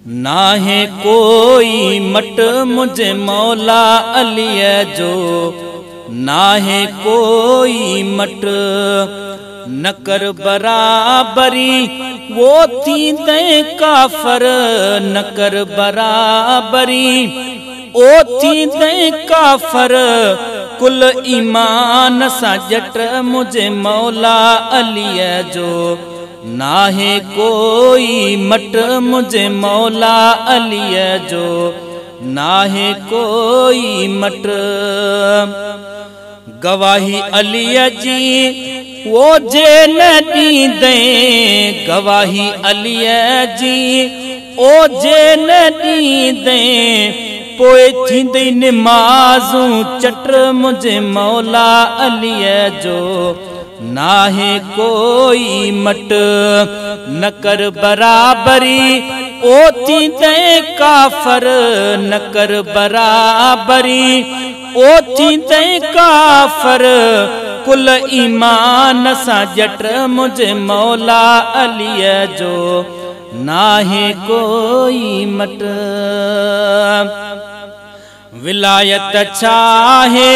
ना है कोई मट मुझे मौला अली जो, ना है कोई मट न कर बराबरी वो थी दे काफर, न कर बराबरी ओ थी दे काफर, कुल ईमान सा जट मुझे मौला अली जो, ना है कोई मट मुझे मौला अली जो, ना है कोई मट। गवाही अली जी वो जे न दे, गवाही अली जी ओ जे न दे, पोए थींदी निमाज़ू चट मुझे मौला अली जो, ना है कोई मट न कर बराबरी ओ थी दे काफर, न कर बराबरी ओ थी दे काफर, कुल ईमान सा जट मुझे मौला अली जो, ना है कोई मट। विलायत चाहे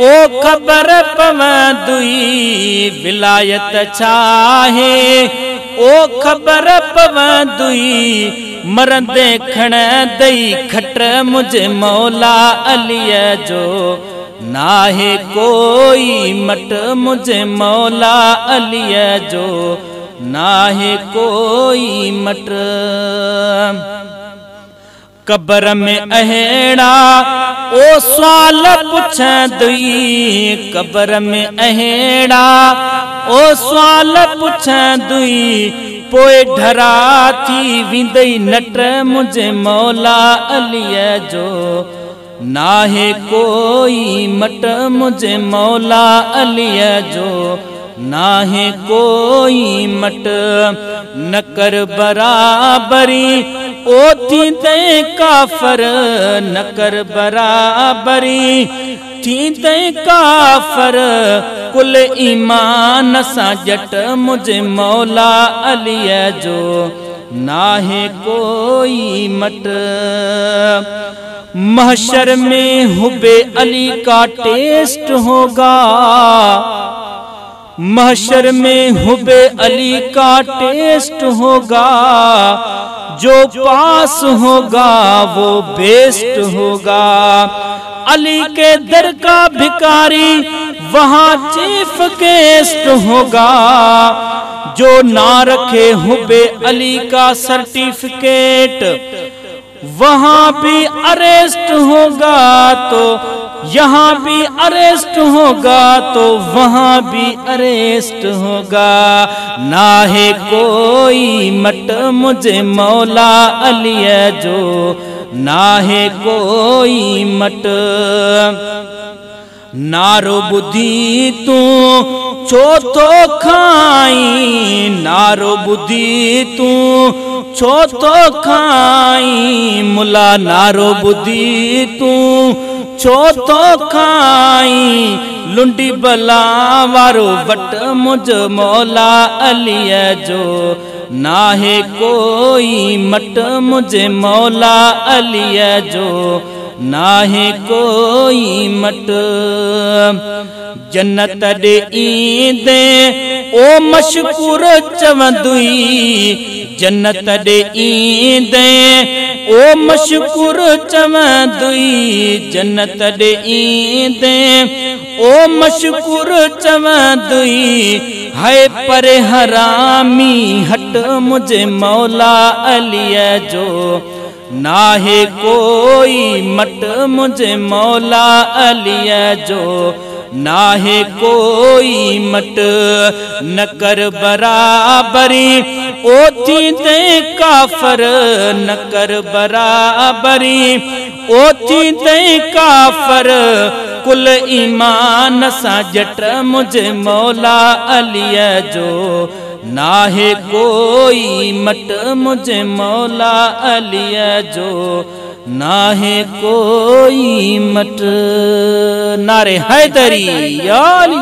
ओ खबर पवंदुई, विलायत चाहे ओ खबर पवंदुई, मरंदे खण दई खट मुझे मौला अली जो, ना है कोई मट मुझे मौला अली जो, ना है कोई मट। कब्र में अहेड़ा ओ सवाल पुछंदुई, कब्र में अहेड़ा ओ सवाल पुछंदुई, पोए ढरा थी विंदई नट मुझे मौला अली जो, ना है कोई मट मुझे मौला अली जो, ना है कोई मट न कर बराबरी ओ थी दे काफर, न कर बराबरी थी दे काफर, कुल ईमान सा जट मुझे मौला अली जो, ना है कोई मट। महशर में हुबे अली का टेस्ट होगा, महशर में हुबे अली का टेस्ट होगा, जो पास होगा वो बेस्ट होगा, अली के दर का भिकारी वहाँ चीफ गेस्ट होगा, जो ना रखे हुबे अली का सर्टिफिकेट वहाँ भी अरेस्ट होगा, तो यहाँ भी अरेस्ट होगा, तो वहाँ भी अरेस्ट होगा, ना है कोई मट मुझे मौला अली जो, ना है कोई मट। नारो बुद्धि तू छो तो खाई, नारो बुद्धि तू छो तो खाई, मुला नारो बुद्धि तू छो तो खाई, लुंडी बला वारो वट मुझ मौला अली जो, ना है कोई मट मुझे मौला अली जो, ना है कोई मट। जन्नत दे ईंदे ओ मशकूर चवंदुई, जन्नत दे ईंदे ओ मशकूर चवंदुई, जन्नत दे ईंदे ओ मशकूर चवंदुई, है पर हरामी हट मुझे मौला अली जो, ना है कोई मट मुझे मौला अली जो, ना है कोई मट न कर बराबरी ओ थी दे काफर, न कर बराबरी ओ थी दे काफर, कुल ईमान सा जट मुझे मौला अली जो, ना है कोई मट मुझे मौला अली जो, ना है कोई मट। नारे हैदरी या अली।